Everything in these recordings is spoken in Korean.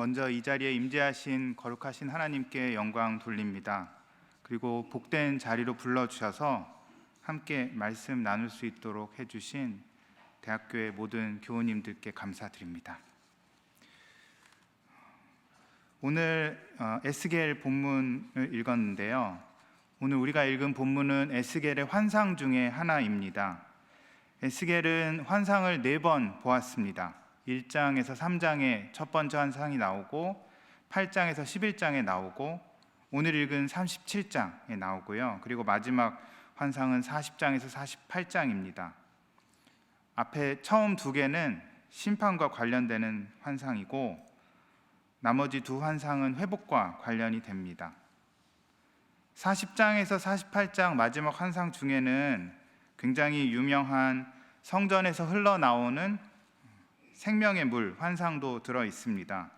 먼저 이 자리에 임재하신 거룩하신 하나님께 영광 돌립니다. 그리고 복된 자리로 불러주셔서 함께 말씀 나눌 수 있도록 해주신 대학교의 모든 교우님들께 감사드립니다. 오늘 에스겔 본문을 읽었는데요. 오늘 우리가 읽은 본문은 에스겔의 환상 중에 하나입니다. 에스겔은 환상을 4번 보았습니다. 1장에서 3장에 첫 번째 환상이 나오고 8장에서 11장에 나오고 오늘 읽은 37장에 나오고요. 그리고 마지막 환상은 40장에서 48장입니다. 앞에 처음 2개는 심판과 관련되는 환상이고 나머지 2 환상은 회복과 관련이 됩니다. 40장에서 48장 마지막 환상 중에는 굉장히 유명한 성전에서 흘러나오는 생명의 물 환상도 들어 있습니다.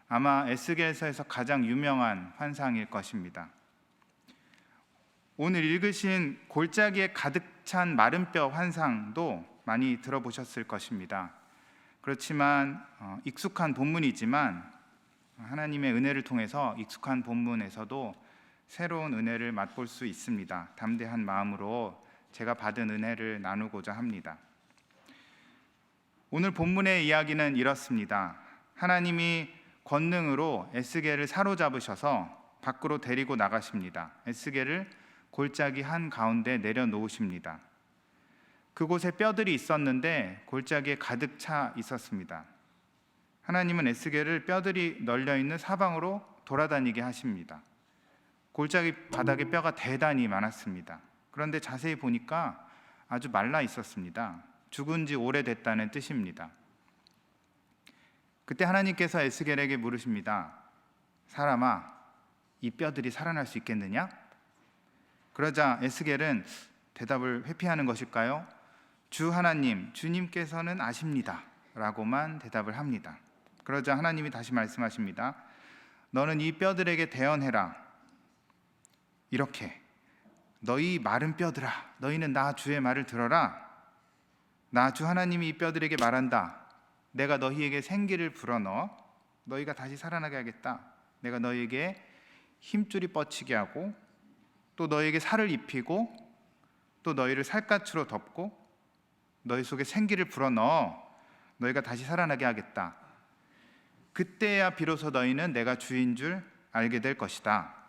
아마 에스겔서에서 가장 유명한 환상일 것입니다. 오늘 읽으신 골짜기에 가득 찬 마른 뼈 환상도 많이 들어보셨을 것입니다. 그렇지만 익숙한 본문이지만 하나님의 은혜를 통해서 익숙한 본문에서도 새로운 은혜를 맛볼 수 있습니다. 담대한 마음으로 제가 받은 은혜를 나누고자 합니다. 오늘 본문의 이야기는 이렇습니다. 하나님이 권능으로 에스겔을 사로잡으셔서 밖으로 데리고 나가십니다. 에스겔을 골짜기 한가운데 내려놓으십니다. 그곳에 뼈들이 있었는데 골짜기에 가득 차 있었습니다. 하나님은 에스겔을 뼈들이 널려있는 사방으로 돌아다니게 하십니다. 골짜기 바닥에 뼈가 대단히 많았습니다. 그런데 자세히 보니까 아주 말라 있었습니다. 죽은 지 오래됐다는 뜻입니다. 그때 하나님께서 에스겔에게 물으십니다. 사람아, 이 뼈들이 살아날 수 있겠느냐? 그러자 에스겔은 대답을 회피하는 것일까요? 주 하나님, 주님께서는 아십니다 라고만 대답을 합니다. 그러자 하나님이 다시 말씀하십니다. 너는 이 뼈들에게 대언해라. 이렇게 너희 마른 뼈들아, 너희는 나 주의 말을 들어라. 나 주 하나님이 이 뼈들에게 말한다. 내가 너희에게 생기를 불어넣어 너희가 다시 살아나게 하겠다. 내가 너희에게 힘줄이 뻗치게 하고 또 너희에게 살을 입히고 또 너희를 살갗으로 덮고 너희 속에 생기를 불어넣어 너희가 다시 살아나게 하겠다. 그때야 비로소 너희는 내가 주인 줄 알게 될 것이다.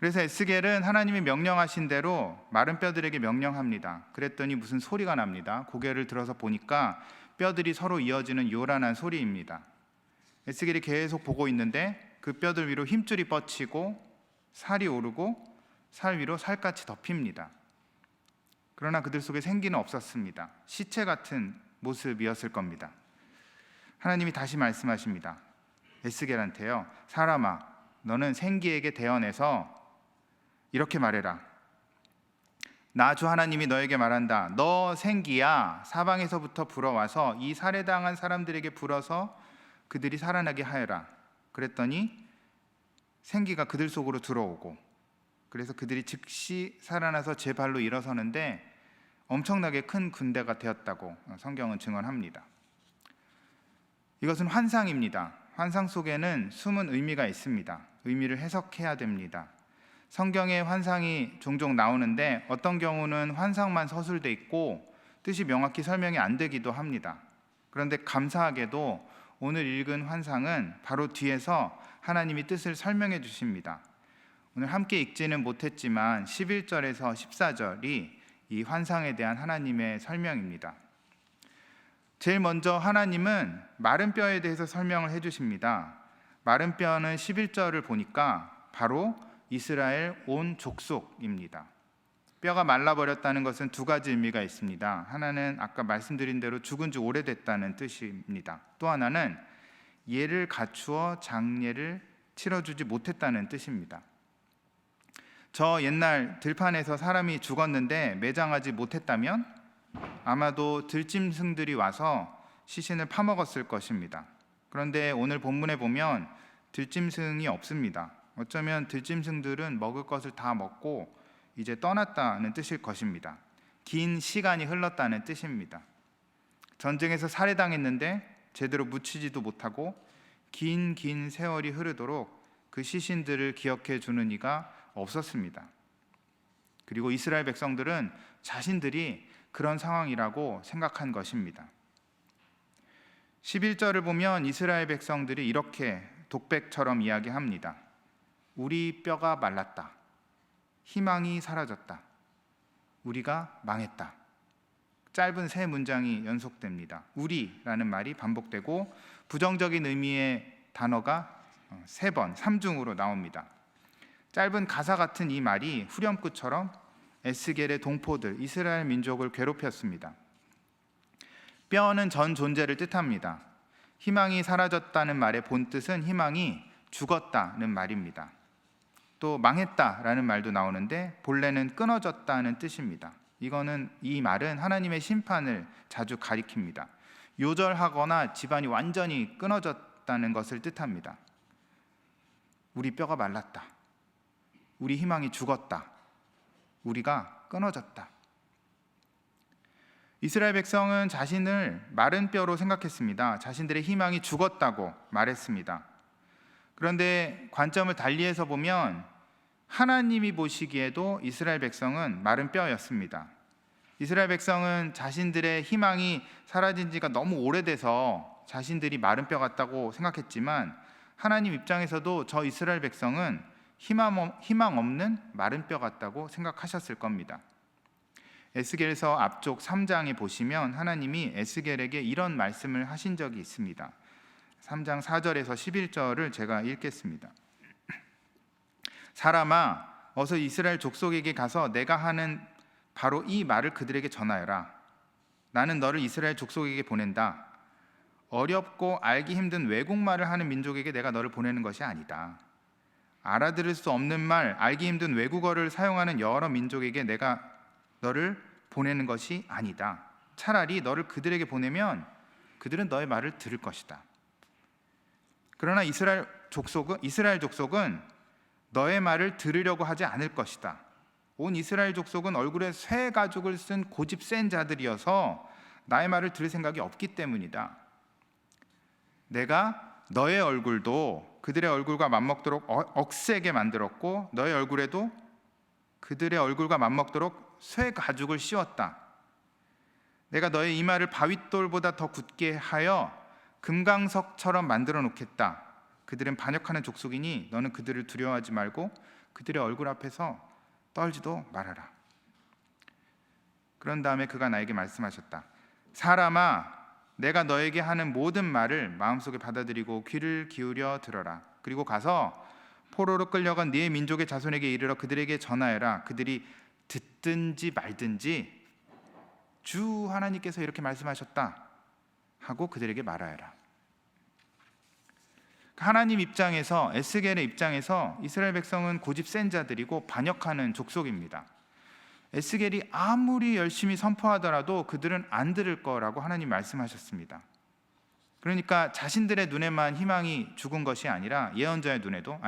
그래서 에스겔은 하나님이 명령하신 대로 마른 뼈들에게 명령합니다. 그랬더니 무슨 소리가 납니다. 고개를 들어서 보니까 뼈들이 서로 이어지는 요란한 소리입니다. 에스겔이 계속 보고 있는데 그 뼈들 위로 힘줄이 뻗치고 살이 오르고 살 위로 살같이 덮입니다. 그러나 그들 속에 생기는 없었습니다. 시체 같은 모습이었을 겁니다. 하나님이 다시 말씀하십니다. 에스겔한테요. 사람아, 너는 생기에게 대언해서 이렇게 말해라. 나 주 하나님이 너에게 말한다. 너 생기야 사방에서부터 불어와서 이 살해당한 사람들에게 불어서 그들이 살아나게 하여라. 그랬더니 생기가 그들 속으로 들어오고 그래서 그들이 즉시 살아나서 제 발로 일어서는데 엄청나게 큰 군대가 되었다고 성경은 증언합니다. 이것은 환상입니다. 환상 속에는 숨은 의미가 있습니다. 의미를 해석해야 됩니다. 성경에 환상이 종종 나오는데 어떤 경우는 환상만 서술돼 있고 뜻이 명확히 설명이 안 되기도 합니다. 그런데 감사하게도 오늘 읽은 환상은 바로 뒤에서 하나님이 뜻을 설명해 주십니다. 오늘 함께 읽지는 못했지만 11절에서 14절이 이 환상에 대한 하나님의 설명입니다. 제일 먼저 하나님은 마른 뼈에 대해서 설명을 해주십니다. 마른 뼈는 11절을 보니까 바로 이스라엘 온 족속입니다. 뼈가 말라버렸다는 것은 2가지 의미가 있습니다. 하나는 아까 말씀드린 대로 죽은 지 오래됐다는 뜻입니다. 또 하나는 예를 갖추어 장례를 치러주지 못했다는 뜻입니다. 저 옛날 들판에서 사람이 죽었는데 매장하지 못했다면 아마도 들짐승들이 와서 시신을 파먹었을 것입니다. 그런데 오늘 본문에 보면 들짐승이 없습니다. 어쩌면 들짐승들은 먹을 것을 다 먹고 이제 떠났다는 뜻일 것입니다. 긴 시간이 흘렀다는 뜻입니다. 전쟁에서 살해당했는데 제대로 묻히지도 못하고 긴 세월이 흐르도록 그 시신들을 기억해 주는 이가 없었습니다. 그리고 이스라엘 백성들은 자신들이 그런 상황이라고 생각한 것입니다. 11절을 보면 이스라엘 백성들이 이렇게 독백처럼 이야기합니다. 우리 뼈가 말랐다. 희망이 사라졌다. 우리가 망했다. 짧은 세 문장이 연속됩니다. 우리라는 말이 반복되고 부정적인 의미의 단어가 3번, 3중으로 나옵니다. 짧은 가사 같은 이 말이 후렴구처럼 에스겔의 동포들, 이스라엘 민족을 괴롭혔습니다. 뼈는 전 존재를 뜻합니다. 희망이 사라졌다는 말의 본뜻은 희망이 죽었다는 말입니다. 또 망했다라는 말도 나오는데 본래는 끊어졌다는 뜻입니다. 이 말은 하나님의 심판을 자주 가리킵니다. 요절하거나 집안이 완전히 끊어졌다는 것을 뜻합니다. 우리 뼈가 말랐다. 우리 희망이 죽었다. 우리가 끊어졌다. 이스라엘 백성은 자신을 마른 뼈로 생각했습니다. 자신들의 희망이 죽었다고 말했습니다. 그런데 관점을 달리해서 보면 하나님이 보시기에도 이스라엘 백성은 마른 뼈였습니다. 이스라엘 백성은 자신들의 희망이 사라진 지가 너무 오래돼서 자신들이 마른 뼈 같다고 생각했지만 하나님 입장에서도 저 이스라엘 백성은 희망 없는 마른 뼈 같다고 생각하셨을 겁니다. 에스겔서 앞쪽 3장에 보시면 하나님이 에스겔에게 이런 말씀을 하신 적이 있습니다. 3장 4절에서 11절을 제가 읽겠습니다. 사람아, 어서 이스라엘 족속에게 가서 내가 하는 바로 이 말을 그들에게 전하여라. 나는 너를 이스라엘 족속에게 보낸다. 어렵고 알기 힘든 외국말을 하는 민족에게 내가 너를 보내는 것이 아니다. 알아들을 수 없는 말, 알기 힘든 외국어를 사용하는 여러 민족에게 내가 너를 보내는 것이 아니다. 차라리 너를 그들에게 보내면 그들은 너의 말을 들을 것이다. 그러나 이스라엘 족속은 너의 말을 들으려고 하지 않을 것이다. 온 이스라엘 족속은 얼굴에 쇠 가죽을 쓴 고집 센 자들이어서 나의 말을 들을 생각이 없기 때문이다. 내가 너의 얼굴도 그들의 얼굴과 맞먹도록 억세게 만들었고 너의 얼굴에도 그들의 얼굴과 맞먹도록 쇠 가죽을 씌웠다. 내가 너의 이마를 바윗돌보다 더 굳게 하여 금강석처럼 만들어 놓겠다. 그들은 반역하는 족속이니 너는 그들을 두려워하지 말고 그들의 얼굴 앞에서 떨지도 말아라. 그런 다음에 그가 나에게 말씀하셨다. 사람아, 내가 너에게 하는 모든 말을 마음속에 받아들이고 귀를 기울여 들어라. 그리고 가서 포로로 끌려간 네 민족의 자손에게 이르러 그들에게 전하여라. 그들이 듣든지 말든지 주 하나님께서 이렇게 말씀하셨다 하고 그들에게 말하여라. 하나님 입장에서, 에스겔의 입장에서 이스라엘 백성은 고집 센 자들이고 반역하는 족속입니다. 에스겔이 아무리 열심히 선포하더라도 그들은 안 들을 거라고 하나님 말씀하셨습니다. 그러니까 자신들의 눈에만 희망이 죽은 것이 아니라 예언자의 눈에도,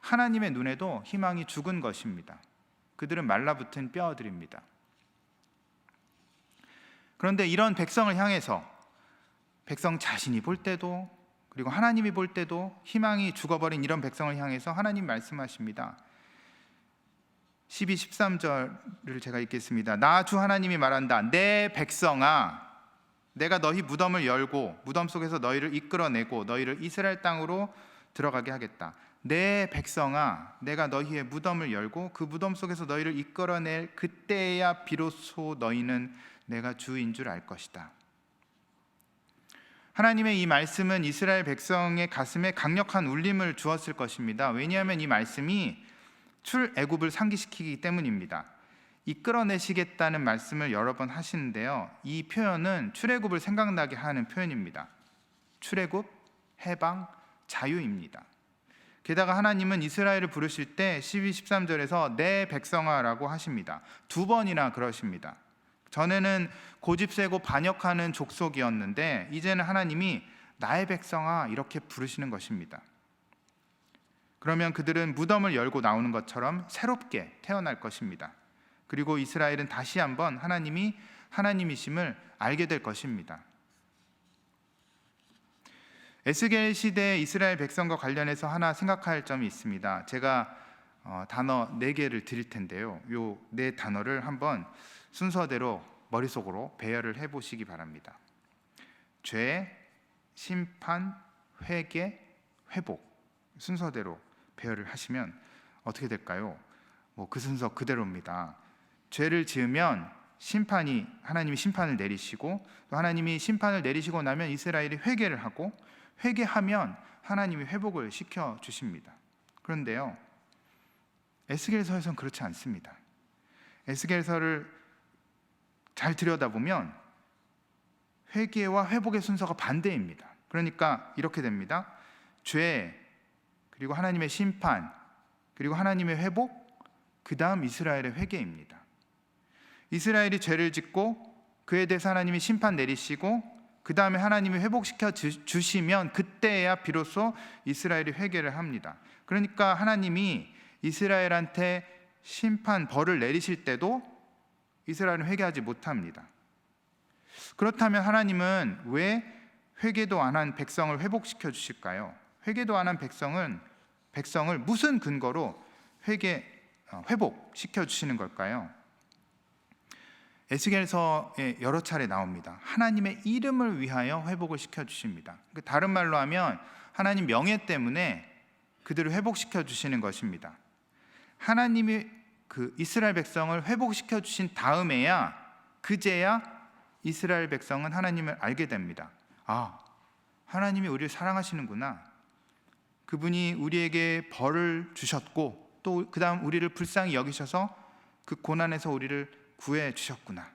하나님의 눈에도 희망이 죽은 것입니다. 그들은 말라붙은 뼈들입니다. 그런데 이런 백성을 향해서 백성 자신이 볼 때도 그리고 하나님이 볼 때도 희망이 죽어버린 이런 백성을 향해서 하나님 말씀하십니다. 12, 13절을 제가 읽겠습니다. 나 주 하나님이 말한다. 내 백성아, 내가 너희 무덤을 열고 무덤 속에서 너희를 이끌어내고 너희를 이스라엘 땅으로 들어가게 하겠다. 내 백성아, 내가 너희의 무덤을 열고 그 무덤 속에서 너희를 이끌어낼 그때야 비로소 너희는 내가 주인 줄 알 것이다. 하나님의 이 말씀은 이스라엘 백성의 가슴에 강력한 울림을 주었을 것입니다. 왜냐하면 이 말씀이 출애굽을 상기시키기 때문입니다. 이끌어내시겠다는 말씀을 여러 번 하시는데요. 이 표현은 출애굽을 생각나게 하는 표현입니다. 출애굽, 해방, 자유입니다. 게다가 하나님은 이스라엘을 부르실 때 12, 13절에서 내 백성아라고 하십니다. 2번이나 그러십니다. 전에는 고집세고 반역하는 족속이었는데 이제는 하나님이 나의 백성아 이렇게 부르시는 것입니다. 그러면 그들은 무덤을 열고 나오는 것처럼 새롭게 태어날 것입니다. 그리고 이스라엘은 다시 한번 하나님이 하나님이심을 알게 될 것입니다. 에스겔 시대 이스라엘 백성과 관련해서 하나 생각할 점이 있습니다. 제가 단어 4개를 드릴 텐데요. 요 4단어를 한번 순서대로 머릿속으로 배열을 해보시기 바랍니다. 죄, 심판, 회개, 회복 순서대로 배열을 하시면 어떻게 될까요? 그 순서 그대로입니다. 죄를 지으면 하나님이 심판을 내리시고, 또 하나님이 심판을 내리시고 나면 이스라엘이 회개를 하고, 회개하면 하나님이 회복을 시켜 주십니다. 그런데요, 에스겔서에서는 그렇지 않습니다. 에스겔서를 잘 들여다보면 회개와 회복의 순서가 반대입니다. 그러니까 이렇게 됩니다. 죄, 그리고 하나님의 심판, 그리고 하나님의 회복, 그 다음 이스라엘의 회개입니다. 이스라엘이 죄를 짓고 그에 대해서 하나님이 심판 내리시고 그 다음에 하나님이 회복시켜 주시면 그때야 비로소 이스라엘이 회개를 합니다. 그러니까 하나님이 이스라엘한테 심판, 벌을 내리실 때도 이스라엘은 회개하지 못합니다. 그렇다면 하나님은 왜 회개도 안 한 백성을 회복시켜 주실까요? 회개도 안 한 백성을 무슨 근거로 회복시켜 주시는 걸까요? 에스겔서에 여러 차례 나옵니다. 하나님의 이름을 위하여 회복을 시켜 주십니다. 다른 말로 하면 하나님 명예 때문에 그들을 회복시켜 주시는 것입니다. 하나님이 그 이스라엘 백성을 회복시켜 주신 다음에야, 그제야 이스라엘 백성은 하나님을 알게 됩니다. 하나님이 우리를 사랑하시는구나. 그분이 우리에게 벌을 주셨고 또 그 다음 우리를 불쌍히 여기셔서 그 고난에서 우리를 구해 주셨구나.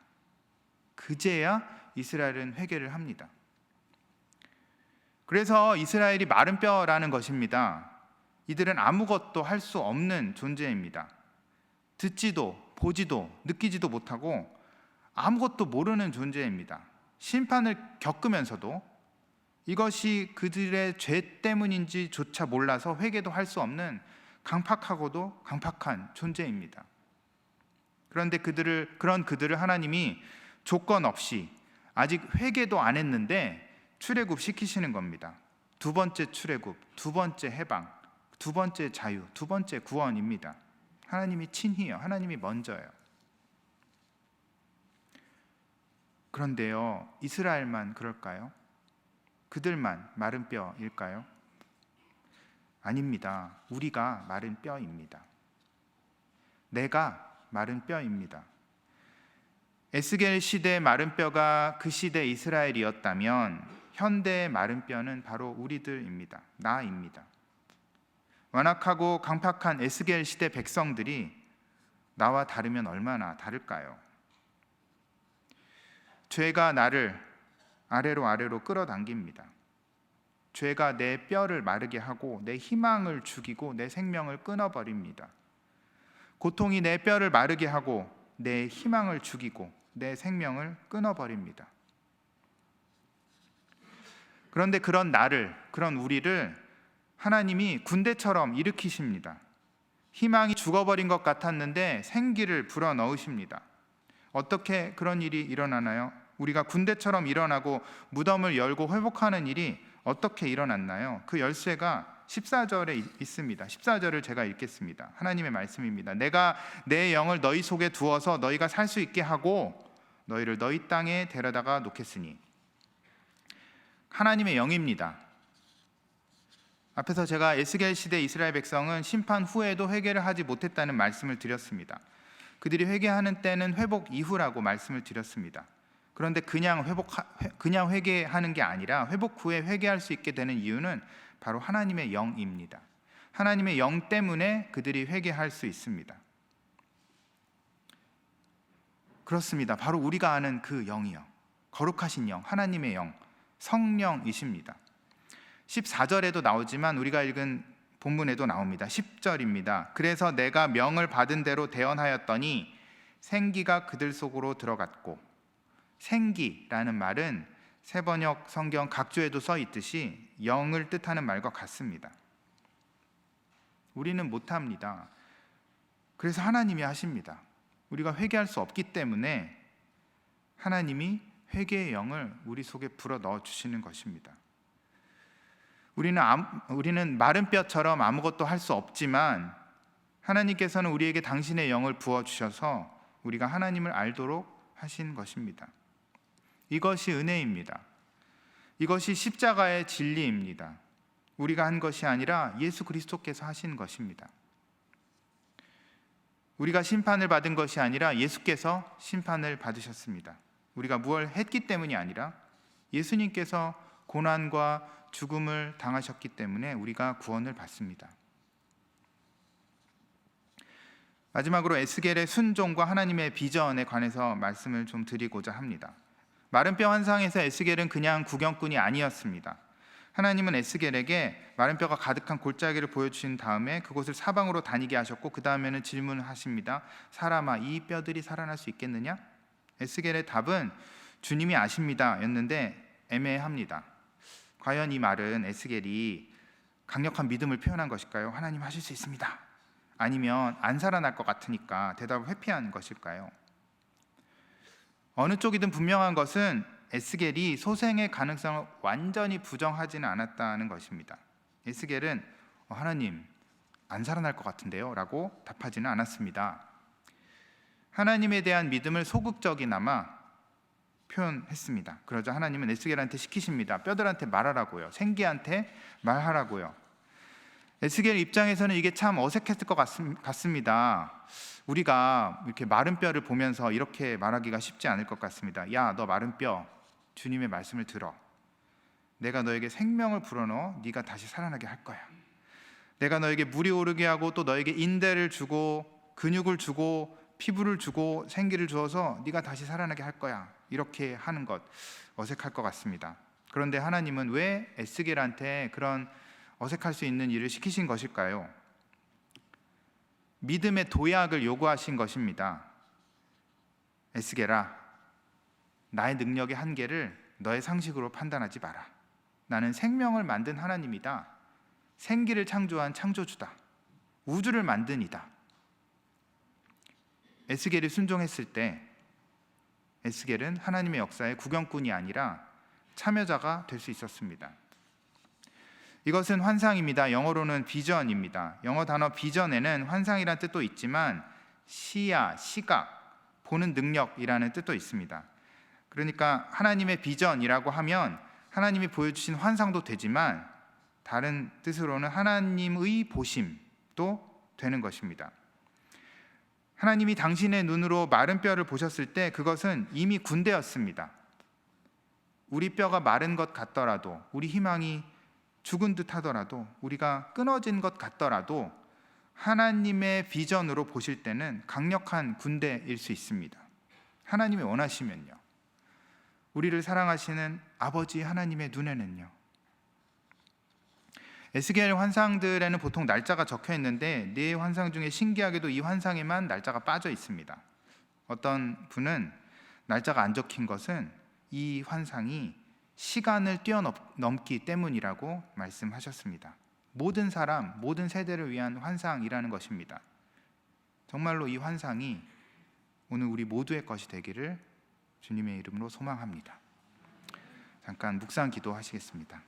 그제야 이스라엘은 회개를 합니다. 그래서 이스라엘이 마른 뼈라는 것입니다. 이들은 아무것도 할 수 없는 존재입니다. 듣지도 보지도 느끼지도 못하고 아무것도 모르는 존재입니다. 심판을 겪으면서도 이것이 그들의 죄 때문인지조차 몰라서 회개도 할 수 없는 강팍하고도 강팍한 존재입니다. 그런데 그런 그들을 하나님이 조건 없이 아직 회개도 안 했는데 출애굽 시키시는 겁니다. 두 번째 출애굽, 두 번째 해방, 두 번째 자유, 두 번째 구원입니다. 하나님이 친히요, 하나님이 먼저요. 그런데요, 이스라엘만 그럴까요? 그들만 마른 뼈일까요? 아닙니다. 우리가 마른 뼈입니다. 내가 마른 뼈입니다. 에스겔 시대 마른 뼈가 그 시대 이스라엘이었다면 현대의 마른 뼈는 바로 우리들입니다. 나입니다. 완악하고 강팍한 에스겔 시대 백성들이 나와 다르면 얼마나 다를까요? 죄가 나를 아래로 끌어당깁니다. 죄가 내 뼈를 마르게 하고 내 희망을 죽이고 내 생명을 끊어버립니다. 고통이 내 뼈를 마르게 하고 내 희망을 죽이고 내 생명을 끊어버립니다. 그런데 그런 우리를 하나님이 군대처럼 일으키십니다. 희망이 죽어버린 것 같았는데 생기를 불어넣으십니다. 어떻게 그런 일이 일어나나요? 우리가 군대처럼 일어나고 무덤을 열고 회복하는 일이 어떻게 일어났나요? 그 열쇠가 14절에 있습니다. 14절을 제가 읽겠습니다. 하나님의 말씀입니다. 내가 내 영을 너희 속에 두어서 너희가 살 수 있게 하고 너희를 너희 땅에 데려다가 놓겠으니. 하나님의 영입니다. 앞에서 제가 에스겔 시대 이스라엘 백성은 심판 후에도 회개를 하지 못했다는 말씀을 드렸습니다. 그들이 회개하는 때는 회복 이후라고 말씀을 드렸습니다. 그런데 그냥 회개하는 게 아니라 회복 후에 회개할 수 있게 되는 이유는 바로 하나님의 영입니다. 하나님의 영 때문에 그들이 회개할 수 있습니다. 그렇습니다. 바로 우리가 아는 그 영이요, 거룩하신 영, 하나님의 영, 성령이십니다. 14절에도 나오지만 우리가 읽은 본문에도 나옵니다. 10절입니다. 그래서 내가 명을 받은 대로 대언하였더니 생기가 그들 속으로 들어갔고, 생기라는 말은 세번역 성경 각조에도 써 있듯이 영을 뜻하는 말과 같습니다. 우리는 못합니다. 그래서 하나님이 하십니다. 우리가 회개할 수 없기 때문에 하나님이 회개의 영을 우리 속에 불어 넣어 주시는 것입니다. 우리는 마른 뼈처럼 아무것도 할 수 없지만 하나님께서는 우리에게 당신의 영을 부어주셔서 우리가 하나님을 알도록 하신 것입니다. 이것이 은혜입니다. 이것이 십자가의 진리입니다. 우리가 한 것이 아니라 예수 그리스도께서 하신 것입니다. 우리가 심판을 받은 것이 아니라 예수께서 심판을 받으셨습니다. 우리가 무엇을 했기 때문이 아니라 예수님께서 고난과 죽음을 당하셨기 때문에 우리가 구원을 받습니다. 마지막으로 에스겔의 순종과 하나님의 비전에 관해서 말씀을 좀 드리고자 합니다. 마른 뼈 환상에서 에스겔은 그냥 구경꾼이 아니었습니다. 하나님은 에스겔에게 마른 뼈가 가득한 골짜기를 보여주신 다음에 그곳을 사방으로 다니게 하셨고 그 다음에는 질문을 하십니다. 사람아, 이 뼈들이 살아날 수 있겠느냐? 에스겔의 답은 주님이 아십니다 였는데 애매합니다. 과연 이 말은 에스겔이 강력한 믿음을 표현한 것일까요? 하나님 하실 수 있습니다. 아니면 안 살아날 것 같으니까 대답을 회피한 것일까요? 어느 쪽이든 분명한 것은 에스겔이 소생의 가능성을 완전히 부정하지는 않았다는 것입니다. 에스겔은 하나님 안 살아날 것 같은데요 라고 답하지는 않았습니다. 하나님에 대한 믿음을 소극적이나마 표현했습니다. 그러자 하나님은 에스겔한테 시키십니다. 뼈들한테 말하라고요. 생기한테 말하라고요. 에스겔 입장에서는 이게 참 어색했을 것 같습니다. 우리가 이렇게 마른 뼈를 보면서 이렇게 말하기가 쉽지 않을 것 같습니다. 야, 너 마른 뼈, 주님의 말씀을 들어. 내가 너에게 생명을 불어넣어 네가 다시 살아나게 할 거야. 내가 너에게 물이 오르게 하고 또 너에게 인대를 주고 근육을 주고 피부를 주고 생기를 주어서 네가 다시 살아나게 할 거야. 이렇게 하는 것 어색할 것 같습니다. 그런데 하나님은 왜 에스겔한테 그런 어색할 수 있는 일을 시키신 것일까요? 믿음의 도약을 요구하신 것입니다. 에스겔아, 나의 능력의 한계를 너의 상식으로 판단하지 마라. 나는 생명을 만든 하나님이다. 생기를 창조한 창조주다. 우주를 만든 이다. 에스겔이 순종했을 때 에스겔은 하나님의 역사의 구경꾼이 아니라 참여자가 될 수 있었습니다. 이것은 환상입니다. 영어로는 비전입니다. 영어 단어 비전에는 환상이라는 뜻도 있지만 시야, 시각, 보는 능력이라는 뜻도 있습니다. 그러니까 하나님의 비전이라고 하면 하나님이 보여주신 환상도 되지만 다른 뜻으로는 하나님의 보심도 되는 것입니다. 하나님이 당신의 눈으로 마른 뼈를 보셨을 때 그것은 이미 군대였습니다. 우리 뼈가 마른 것 같더라도, 우리 희망이 죽은 듯 하더라도, 우리가 끊어진 것 같더라도 하나님의 비전으로 보실 때는 강력한 군대일 수 있습니다. 하나님이 원하시면요. 우리를 사랑하시는 아버지 하나님의 눈에는요. 에스겔 환상들에는 보통 날짜가 적혀 있는데 네 환상 중에 신기하게도 이 환상에만 날짜가 빠져 있습니다. 어떤 분은 날짜가 안 적힌 것은 이 환상이 시간을 뛰어넘기 때문이라고 말씀하셨습니다. 모든 사람, 모든 세대를 위한 환상이라는 것입니다. 정말로 이 환상이 오늘 우리 모두의 것이 되기를 주님의 이름으로 소망합니다. 잠깐 묵상 기도하시겠습니다.